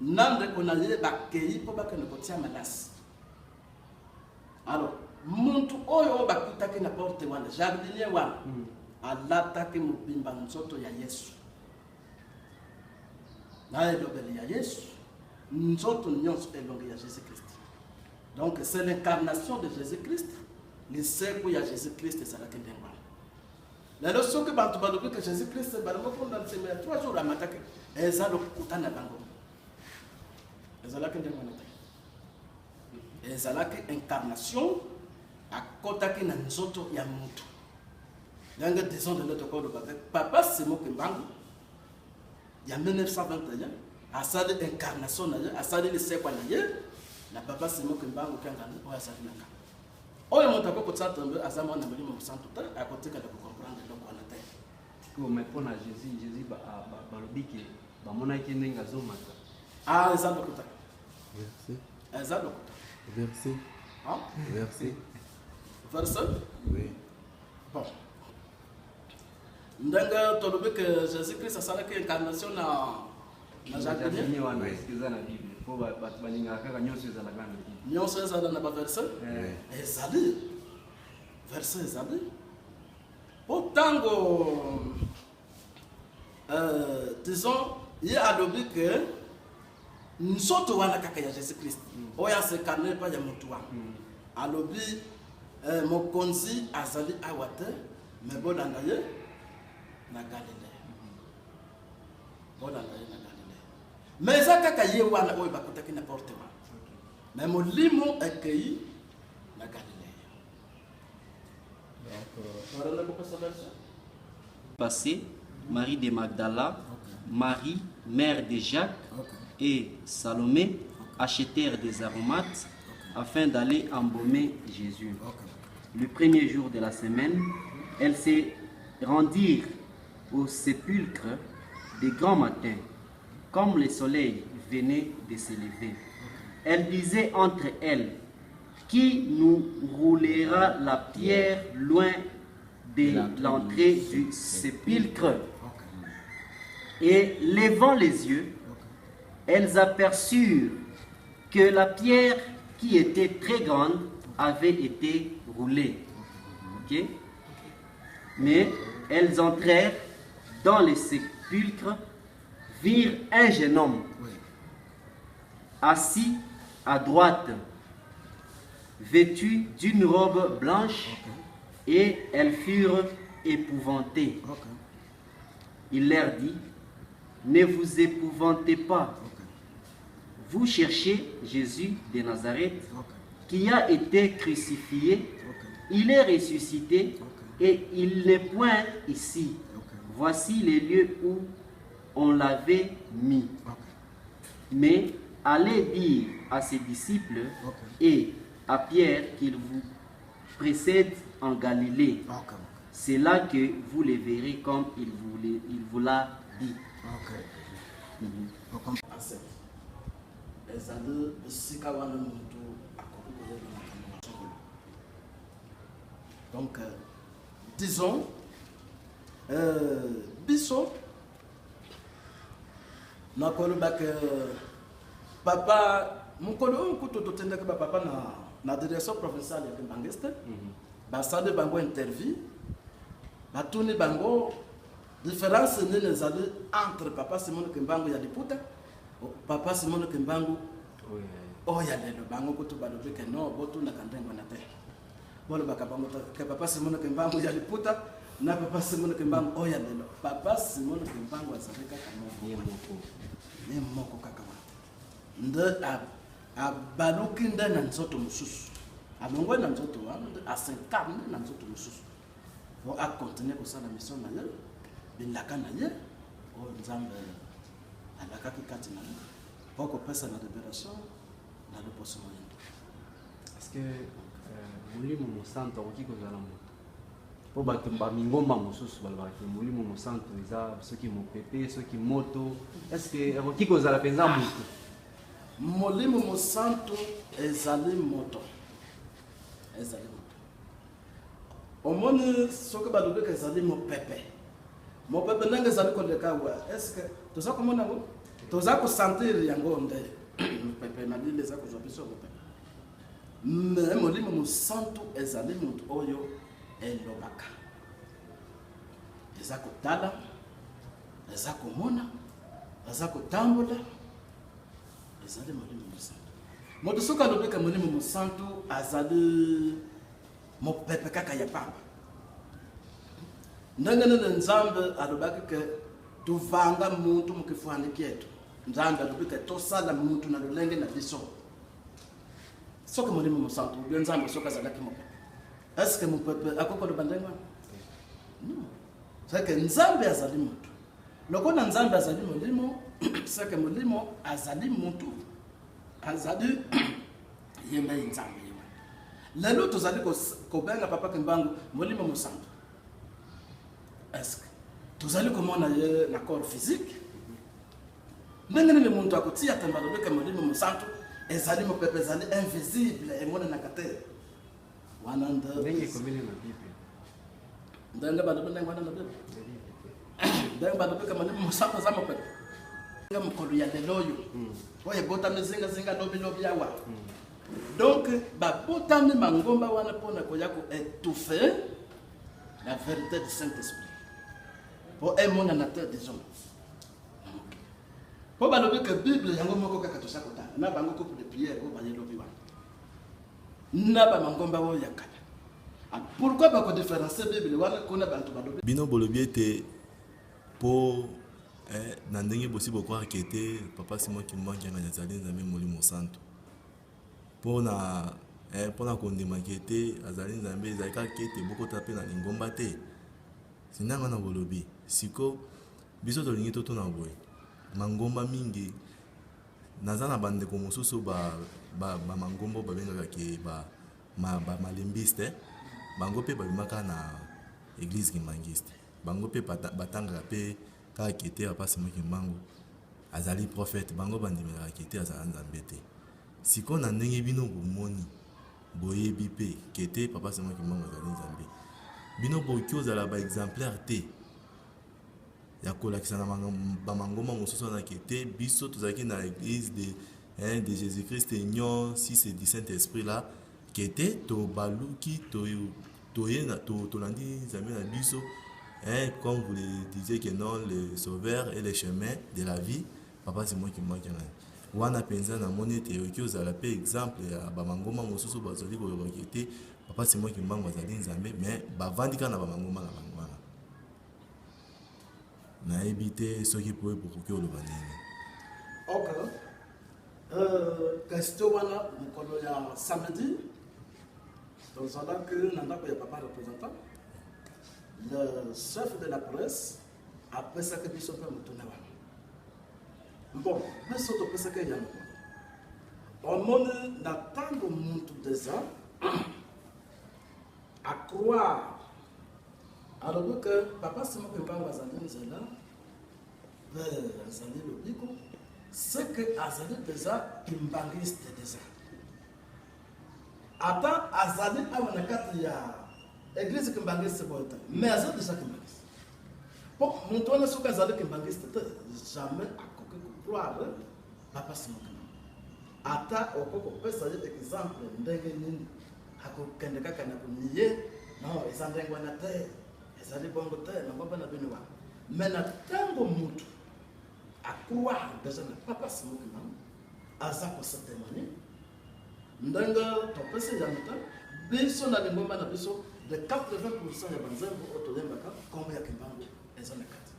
S2: nande konaye bakei po bakanikotia malasi. Alors muntu oyo bakutaki na porte wana jardinier wana alataki mubimba nzoto ya Yesu. Na elobeli ya Yesu nzoto nyonso elongi ya Jésus-Christ. Donc c'est l'incarnation de Jésus-Christ. Le cercle ya Jésus-Christ ezalaki ndenge wana. Lelo soki bantu balobi que Jésus-Christ balango pour dans semaine 3 jours amataki eza lokutana bango. Ezalaki ndenge wana. Ezalaki incarnation akotaki na nzoto ya mutu. Donc disons de notre corps de papa Simon Kimbangu il y a 1921 asali incarnation na ye asali le sekwa na ye na papa Simon Kimbangu kangana o asali nanga oyo moto akoko tsatombe azama na milimo musantu ta akotika de comprendre donc on a terre
S1: Ko mepo na Jésus balobiki bamona ki ndenga zomata.
S2: ah ça dokuta
S4: Verset.
S2: ça dokuta
S4: Verset.
S2: hein
S4: Verset.
S2: verset
S4: Oui.
S2: bon ndanga tolobe que Jésus-Christ asala que incarnation na jardinier
S1: Jardinier wana eskiza na Bible. Po batu balinga kaka nyonso ezala kana na Bible.
S2: nyonso ezala na ba verset ezali verset ezali otango disons il y a alobi que nzoto wana kaka ya Jésus-Christ oyo asekane pa ya mutu wana alobi mokonzi azali awa te me bolanda ye na Galilée bolanda ye na Galilée mais eza kaka ye wana oyo bakutaki na porte wana mais molimo ekei na Galilée.
S5: Passé, Marie de Magdala, Marie, mère de Jacques, et Salomé achetèrent des aromates afin d'aller embaumer Jésus. Le premier jour de la semaine, elles se rendirent au sépulcre de grand matin, comme le soleil venait de se lever. Elles disaient entre elles: qui nous roulera la pierre loin de l'entrée du sépulcre? Et levant les yeux, elles aperçurent que la pierre qui était très grande avait été roulée. Ok? Mais elles entrèrent dans le sépulcre, virent un jeune homme assis à droite, vêtu d'une robe blanche, et elles furent épouvantées. Il leur dit: ne vous épouvantez pas. Vous cherchez Jésus de Nazareth, qui a été crucifié. Il est ressuscité et il n'est point ici. Voici les lieux où on l'avait mis. Mais allez dire à ses disciples et à Pierre qu'il vous précède en Galilée. C'est là que vous les verrez comme il vous l'a dit.
S2: Donc, disons, biso, nakoloba que papa, mukolo kuto totenda que papa na direction provinciale ya Kimbangeste, basade bango interview, batuni bango différence nene zali entre papa Simon Kimbangu ya Liputa, papa Simon Kimbangu oya lelo bango kuto balobi que non botu na kandengo na te. Bolo bakabango que papa Simon Kimbangu ya Liputa na papa Simon Kimbangu oya lelo. Papa Simon Kimbangu azaleka kama ni moko kaka wa. Nde a baluki nde na nzoto mususu. amongwe na nzoto wana asincarne na nzoto mosusu po akontinue kosala mission na ye bilaka na ye oyo nzambe alakaki kati na ye po kopesa na libération na liboso moyendo.
S1: Est-ce que molimo mosantu akoki kozala moto po bato bamingomba mosusu balobaki molimo mosantu eza soki mopepe soki moto, est-ce que akoki kozala mpenza moto?
S2: Molimo mosantu ezali moto. Omoni soki balobeka ezali mopepe ndenge ezali koleka wa, est-ce que toza komona ngo toza kosentir yango nde mopepe na lile eza kozwa biso mopepe, mais molimo mosantu ezali moto oyo elobaka, eza kotala, eza komona, eza kotambola, ezali molimo mosantu. Moto soki alobeka molimo mosantu azali mopepe kaka ya pamba. Ndenge nene nzambe alobaki ke tuvanga muntu mukifani kyetu, nzambe alobika tosala muntu na lulenge na biso. Soki molimo mosantu ubyo nzambe soki azalaki mopepe, est-ce que mopepe akokoloba ndenge wana? Non. C'est que nzambe azali muntu. Lokona nzambe azali molimo, c'est que molimo azali muntu. Azali yembe nzambe yewa. Lelo tozali kobenga papa Kimbangu molimo mosantu. Est-ce que tozali komona ye na corps physique? Ndenge nini muntu akotia tamba lobeka molimo mosantu ezali mopepe ezali invisible emona na kate. Wananda
S1: Ndenge komele na Bible.
S2: Ndenge balobeka ngwana na Bible. Ndenge balobeka molimo mosantu za mopepe. Nga mukolo ya leloyo. Oye botami zinga lobi yawa. Donc ba botami mangomba wana pona ko yako étouffer la vérité du Saint-Esprit. Pour emona na terre des hommes. Po ba lobi que Bible yango moko kaka to sakota. Na bango ko pour de prière ko ba yelobi wana. Na ba mangomba wo yakala. Pourquoi ba ko différencier Bible wana ko na bantu ba lobi?
S4: Bino bolobi ete po na ndenge bosi bokoka kete papa Simon Kimbangu nga nazali nzambe molimo santu pona kondima kete azali nzambe ezali kaka kete bokota pe na lingomba te sinanga na bolobi siko biso tolingi totuna boye mangomba mingi naza na bandeko mosusu bamangomba babengaka ke malembiste bango mpe babimaka na église kimbangiste bango mpe batangaka mpe kaka kete papa Simon Kimbangu azali prophète bango bandimelaka kete azala nzambe te siko na ndenge bino bomoni boyebi mpe kete papa Simon Kimbangu azali nzambe bino boki ozala exemplaire te ya kolakisa na bamangomba mosusu wana kete biso tozalaki na église de Jésus-Christ union 6 et du Saint-Esprit là kete tobaluki tolandi nzambe na biso. Comme vous le disiez que non, le sauveur et le chemin de la vie, papa Simon Kimbangu. Wana penza na moni théorie ozala pe exemple ya bamangoma mosusu bazali ko rekete papa Simon Kimbangu azali nzambe mais bavandika na bamangoma na bangwana. Na ebité soki poe pour le banene.
S2: OK. Question wana mukolo ya samedi. Donc ça là que nanda ko ya papa représentant. Le chef de la presse après ça que biso pe mutuna wana. Bon, biso to pesa ke yana. On mone na tango muntu déjà à croire alors que papa Simon Kimbangu azali nzela azali lobiko c'est que azali déjà kimbangiste déjà. Ata azali awa na kati ya église kimbangiste boita mais azali déjà kimbangiste. Bon, muntu wana soka azali kimbangiste jamais akoki croire papa Simon Kimbangu. Ata okoko pesa ye exemple ndenge nini akokende kaka na kuniye non ezandengwa na te ezali bongo te na baba na bino wa mais na tango mutu akroire déjà na papa Simon Kimbangu aza ko se témoigner ndenge topesa ya mata biso na lingomba na biso de 80% ya banzembo otoyembaka kombo ya Kimbangu ezali kati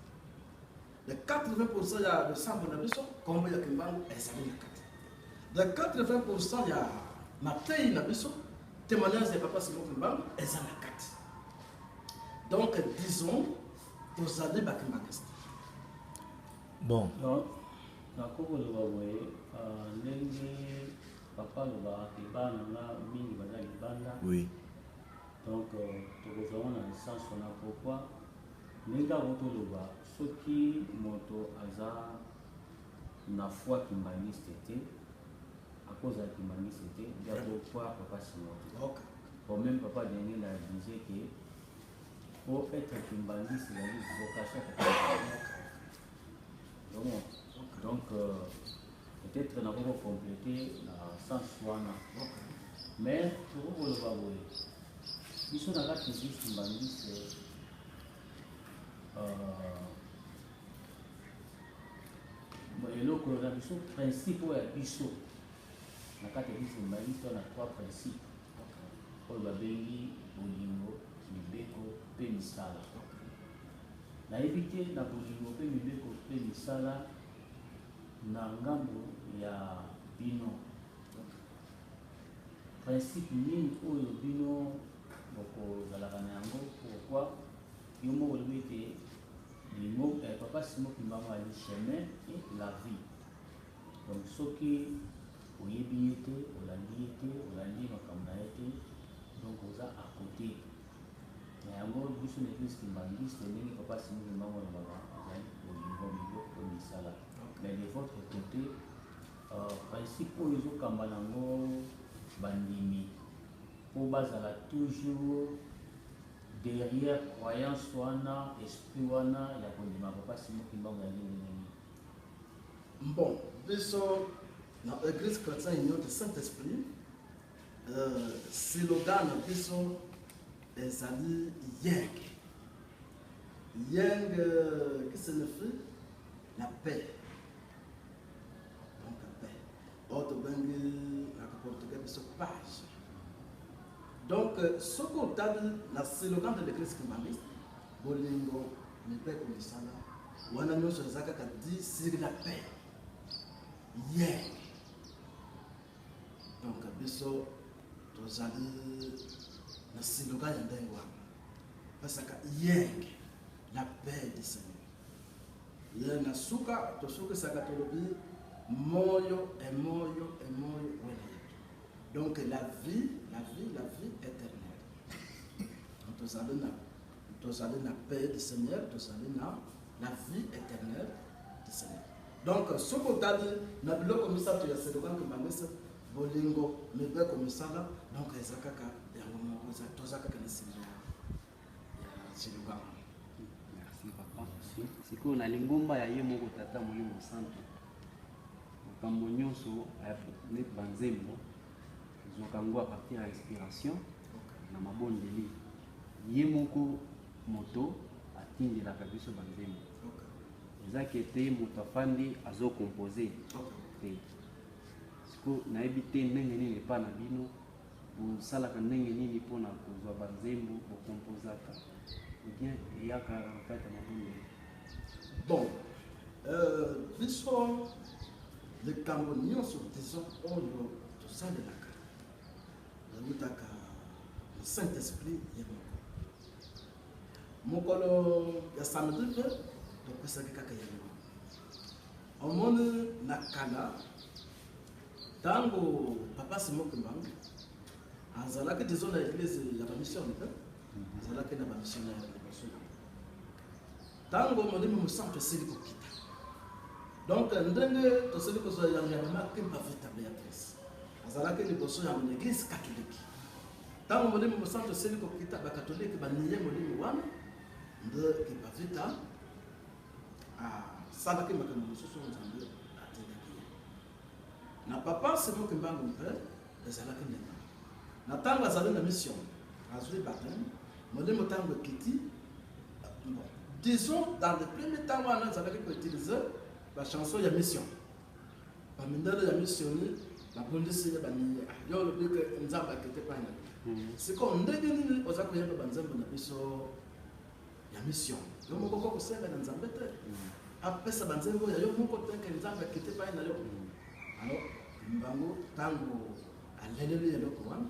S2: de 80% ya losambo na biso kombo ya Kimbangu ezali kati de 80% ya matei na biso témoignage de papa Simon Kimbangu et ça la carte. Donc disons aux années Bakimangest.
S4: Bon,
S3: nakoko loba boye ndenge papa lobaka ke bana nga mingi baza libanda,
S4: oui.
S3: donc tokozala na licence wana pourquoi ndenge ako toloba soki moto aza na foi kimbangiste te akozala kimbangiste te nde akokwa papa Simon te.
S2: Ok.
S3: Bon, même papa Daniel a disait que pour être kimbangiste il y a une vocation. Donc peut-être on a pas complété la sens wana. Mais pour le baboye ils sont dans la physique kimbangiste eloko na biso principe oyo ya biso na kati ya biso kimbangiste on a trois principes oyo babengi bolingo, mibeko mpe misala. Nayebi te na bolingo mpe mibeko mpe misala na ngambo ya bino principe nini oyo bino bokozalaka na yango. Pourquoi yo moko olobi ete lingo papa Simon Kimbangu ali chemin et la vie. Donc soki oyebi ye te olandi makambo na ye te, donc oza à côté na yango biso na église kimbangiste ndenge papa Simon Kimbangu alobaka azali bolingo mibeko mpe misala. Mais de votre côté principe oyo ezokamba nango bandimi mpo bazala toujours derrière croyance wana esprit wana ya kondima papa Simon Kimbangu ya ndenge.
S2: Bon, biso na église chrétienne union de Saint-Esprit slogan na biso ezali yang. Yang qui signifie la paix. Donc la paix. Autre bengi na portugais biso page. Donc ce qu'on a dit na slogan de l'église kimbangiste bolingo mibeko misala wana nyonso ezaka ka dit sur la paix. Yang. Donc biso tozali na slogan ya ndenge wana parce que yang la paix du Seigneur. Ye na suka tosuka saka tolobi moyo et moyo et moyo wena yetu. Donc la vie éternelle. Donc tozali na paix du Seigneur, tozali na la vie éternelle du Seigneur. Donc ce qu'on t'a dit na biloko misatu ya slogan Kimbangiste bolingo mibeko misala, donc ezakaka ya moko tozaka kana slogan.
S1: Merci papa. Sikoyo na lingomba ya ye moko tata molimo santo makambo nyonso neti banzembo ezokango a partir ya inspiration na mabondeli ye moko moto atindelaka biso banzembo ezaki ete moto afandi azokompose te. Sikoyo nayebi te ndenge nini epa na bino bosalaka ndenge nini mpona kozwa banzembo bokompozaka bien eyaka na kati ya mabondeli.
S2: Bon, biso likambo nyonso disons oyo tosalelaka eutaka le Saint-Esprit ye mokolo ya samedi mpe topesaki kaka yango. Omoni na kala ntango papa Simon Kimbangu azalaki disons na église ya bamission mpe azalaki na bamissionnaire liboso ntango molimo mosantu esili kokita. Donc ndenge tosili kozwa yango ya mama Kimbavita Beatrice azalaki liboso ya église catholique. Ntango molimo mosantu esili kokita bakatolike baniye molimo wana nde Kimbavita asalaki makambo mosusu nzambe atindaki ye. Na papa Simon Kimbangu mpe ezalaki ndenge na ntango azali na mission azwi baptême molimo ntango ekiti. Disons, dans le premier temps, on a utilisé la chanson de mission. La mission, la police, la c'est comme on a dit, on a créé la mission. On a commencé à faire après ça, on a dit que les gens n'étaient pas là. Alors, Mbango, tango, alléluia, le Coran,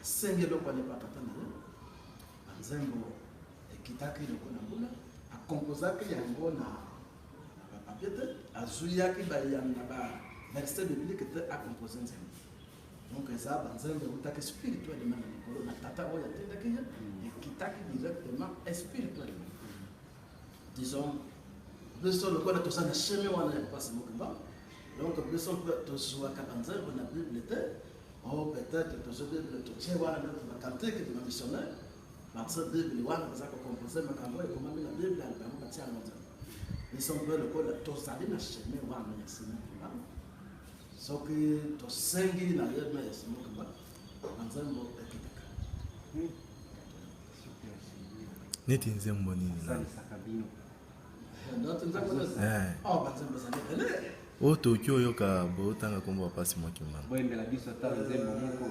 S2: asenge eloko anepa tata na ye banzembo ekitaki eloko na mbula akomposaki yango na bapapie te azwiyaki na baverset biblique te akompose nzembo donc eza banzembo eutaki spirituellement na likolo na tata oyo atindaki ye ekitaki directement spirituellement disons biso lokola toza na cheme wana ya pasi mokimba donc biso mpe tozwaka banzembo na bible te o peut-être tozwa bible totie wana na bakantike de bamissionnaire baza bible wana baza kokompose makambo ekomami na bible bango batia yango nzembo biso mpe lokola tozali na cheme wana ya sima mokimba soki tosengi na yeme ya sima mokimba banzembo ekitaka
S4: neti nzembo nini oyo toki oyoka bootanga kombo bapasi mokimbango
S1: boyembela biso ata nzembo moko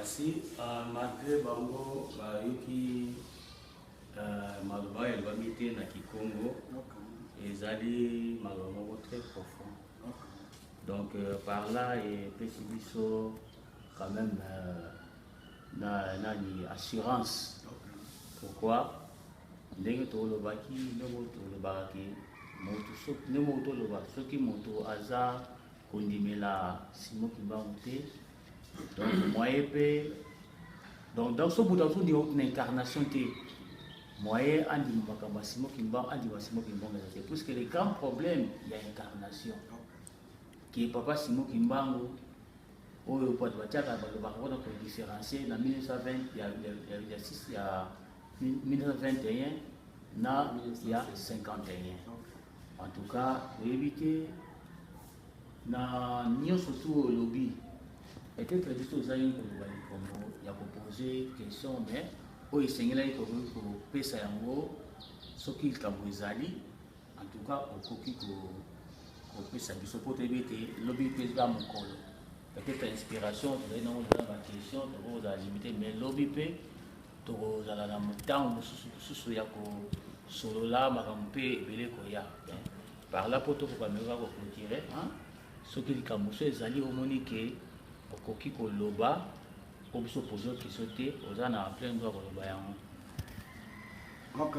S3: Merci. Malgré bango bayuki maloba elobami te na Kikongo ezali maloba moko très profond. Donc par là epesi biso quand même nani assurance. Pourquoi? Ndenge tolobaki ndenge tolobaki moto toloba soki moto aza kondimela Simon Kimbangu te. Donc moyen pe donc dans ce bout dans une incarnation te moyen andi makamba Simon Kimbangu andi Simon Kimbangu c'est parce que le grand problème il y a incarnation qui est papa Simon Kimbangu oyo pas de batiaka ba ko différencier na 1920 il y a 1921 na il y a 51 en tout cas pour éviter na nion surtout au lobby était très juste aux aïeux comme il y a posé question mais au Seigneur il faut pesa yango ce qu'il kamwezali en tout cas au coquille ko pesa biso pour éviter lobby pesa mokolo peut-être inspiration tu donner dans la question tu vas limiter mais lobby pe to za la mutango susu ya ko solola makampe belé ko ya par là pour to ko kamera ko clôturer hein ce qu'il kamwezali ezali omonique okoki koloba po biso poser question te oza na plein droit koloba yango.
S2: Ok.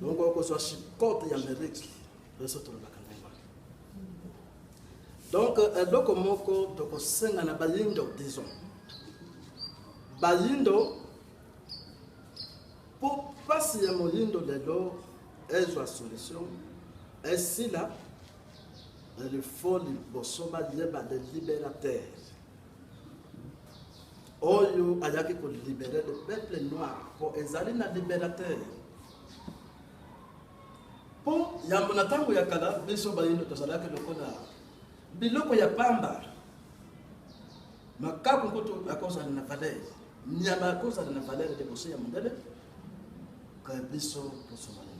S2: Donc on soit chicote ya Amérique biso tolobaka ndenge. Donc eloko moko tokosenga na bayindo disons bayindo po pasi ya moyindo lelo ezwa solution esila il faut liboso bayeba le libérateur oyo ayaki kolibere le peuple noir po ezali na libérateur po yambo na ntango ya kala biso bayino tozalaki lokola biloko ya pamba makaku nkoto akozala na valeur nyama akozala na valeur liboso ya mondele ka biso tosomali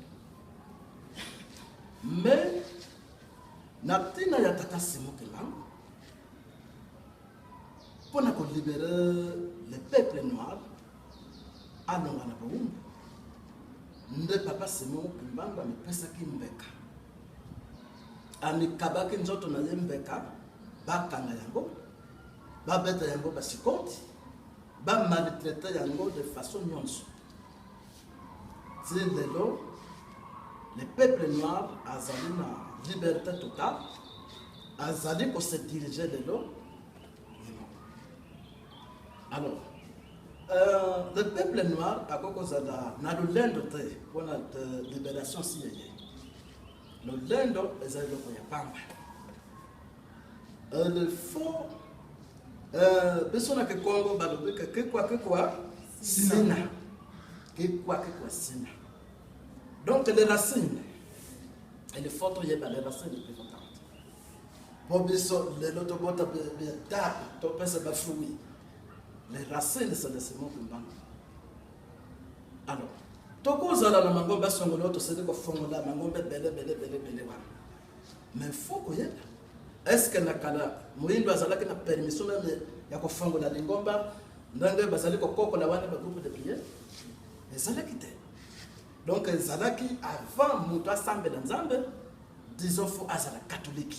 S2: mais na ntina ya tata Simon Kimbangu pour libérer le peuple noir alonga na bawumbu nde papa Simon Kimbangu amepesaki mbeka amikabaki nzoto na ye mbeka bakanga yango babeta yango basikoti bamaltraite yango de façon nyonso ti lelo le peuple noir azali na liberté totale azali ko se diriger lelo. Alors le peuple noir a kokozala na lolendo te mpona libération si yeye lolendo ezali loko ya pamba le fond biso na Kongo balobika kekwa sina kekwa sina donc les racines et les photos yeba les racines les plus importantes pour biso les lotobota beta to pesa ba fruit les racines c'est de Simon Kimbangu. Alors tokozala na mangomba songolo to sede ko fongola mangombe bele wana mais faut ko yeba est-ce que nakala muindo azalaki na permission même ya ko fongola lingomba ndenge bazali ko kokola wana ba groupe de prière ezalaki te donc ezalaki avant mutu asambela nzambe disons faut azala catholique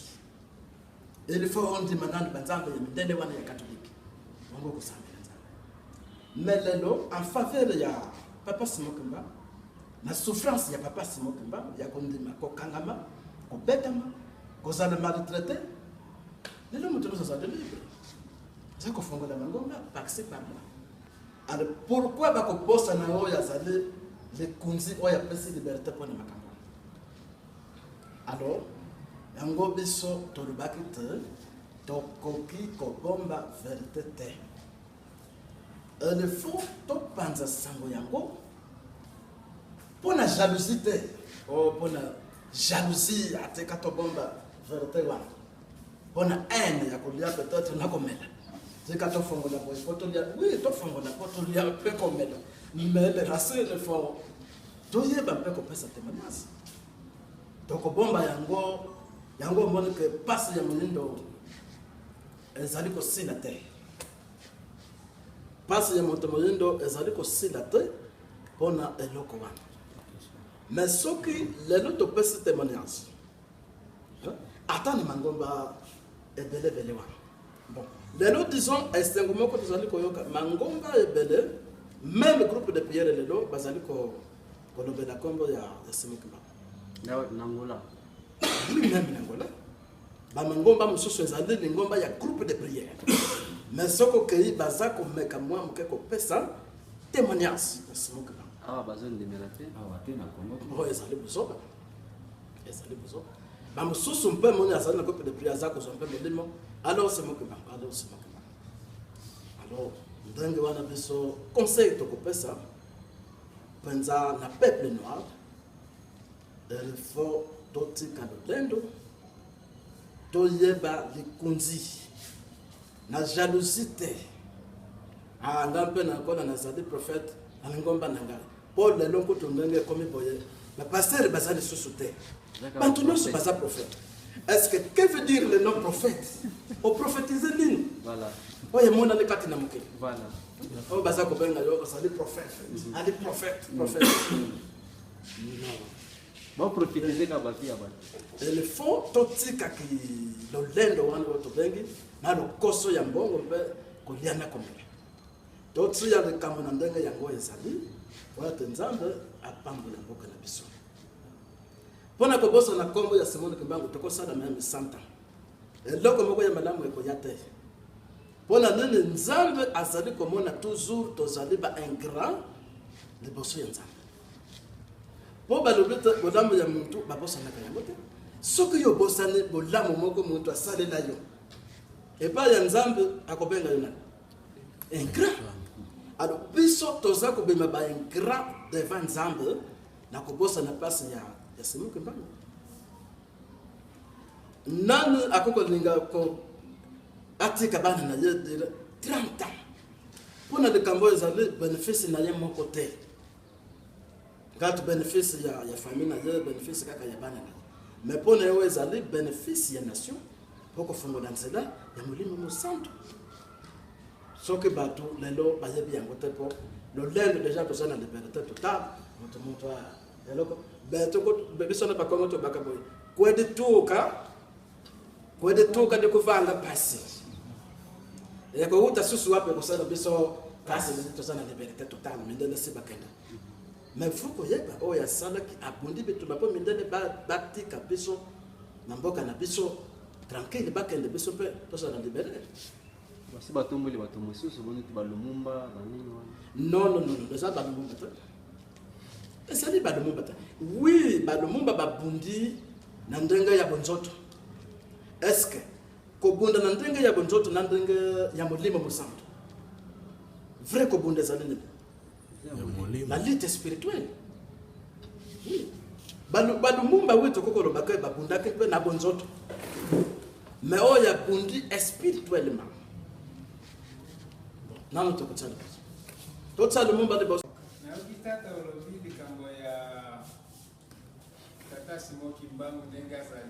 S2: il faut on dit maintenant banzambe ya mindele wana ya catholique wango ko sambela mais lelo en faveur ya papa Simon Kimbangu na souffrance ya papa Simon Kimbangu ya kondima ko kangama ko betama ko zana maltraité lelo mutu no sa de libre ça ko fongola mangomba par-ci par-là. Alors pourquoi ba ko posa na oya zale les kunzi oya pesi liberté pour les makambo alors yango biso tolobaki te tokoki kobomba vérité te. Le fond, to panza sango yango pour la jalousie te pour la jalousie ateka to bomba vérité wana pour la haine ya kolia peut-être na komela zeka to fongo la boy poto lia oui to fongo la poto lia pe komela mais les racines le fond to yeba pe ko pesa te manas to ko bomba yango moni que passe ya monindo ezali ko sina te passe ya motomoyindo ezali ko sila te pona eloko wana mais soki lelo topesi témoignage atani mangomba ebele wana bon lelo disons esengo moko tozali koyoka mangomba ebele même groupe de prière lelo bazali kolobela kombo ya Simon Kimbangu
S5: Nangola
S2: même Nangola bamangomba mosusu ezali lingomba ya groupe de prière mais soko kei baza ko meka mwa mke ko pesa témoignage de Simon Kimbangu
S5: bazone de mériter
S3: te na Congo
S2: oh ezali buzoba ba mosusu mpe moni azali na groupe de prière za ko zompe melimo alors Simon Kimbangu alors ndenge wana biso conseil to ko pesa penza na peuple noir il faut totika lolendo toyeba likunzi na jalousie te ngampe na kona na zali prophète ngomba nanga Paul le lonko tondenge comme boye la pasteur bazali sous-souté maintenant ce basa prophète est-ce que veut dire le nom prophète au prophétiser ligne
S5: voilà
S2: oye mona le kati na moke
S5: voilà
S2: o basa ko benga yo bazali prophète ali prophète non
S5: bon prophétiser ka baki ya bana
S2: il faut totika ki lolendo wana to bengi na lokoso ya mbongo mpe koliana komela totsi ya likambo na ndenge yango ezali wate nzambe apambola mboka na biso mpona kobosa na kombo ya Simon Kimbangu tokosala meme 100 ans eloko moko ya malamu ekoya te mpona nini nzambe azali komona toujours tozali ba ingrat liboso ya nzambe po balobi te bolamu ya muntu babosanaka yango te soki yo bosani bolamu moko muntu asalela yo epai ya nzambe akobenga yo nani ingrat. Alors biso toza kobema ba ingrat devant nzambe na kobosana place ya Simoki Mbangu. Nani akokolinga ko atika bana na ye de 30 ans pona de kambo ezali bénéfice na ye moko te. Quand bénéfice ya famille na ye bénéfice kaka ya bana na ye. Mais pona yo ezali bénéfice ya nation poko fongola nzela ya Molimo Mosantu. Soki bato lelo bayebi yango te po lo lendo déjà toza na liberté totale moto eloko beto ko bebisona pa kongo to bakaboy kwede tuka de kuvanga pasi eko uta susu wape kusala biso pasi toza na liberté totale mindele se bakenda mais fuko yeba o ya sala ki abundi bitu bapo mindele batika biso na mboka na biso tranquille bakende biso pe toza na liberté.
S1: Si batomboli bato mosusu boni tu balumumba banini wana.
S2: Non, ça balumumba ta. Ça dit balumumba ta. Oui, balumumba babundi na ndenga ya bonzoto. Est-ce que kobunda na ndenga ya bonzoto na ndenga ya Molimo Mosantu? Vrai kobunda za nini? La lutte spirituelle. Oui. Balumumba wetu kokolo bakay babunda ke na bonzoto. Mais o ya bundi spirituellement. Nano tukutana. Totsala Lumumba de boss.
S6: Na ukitata olobi likambo ya Tata Simoki Mbangu ndenga zali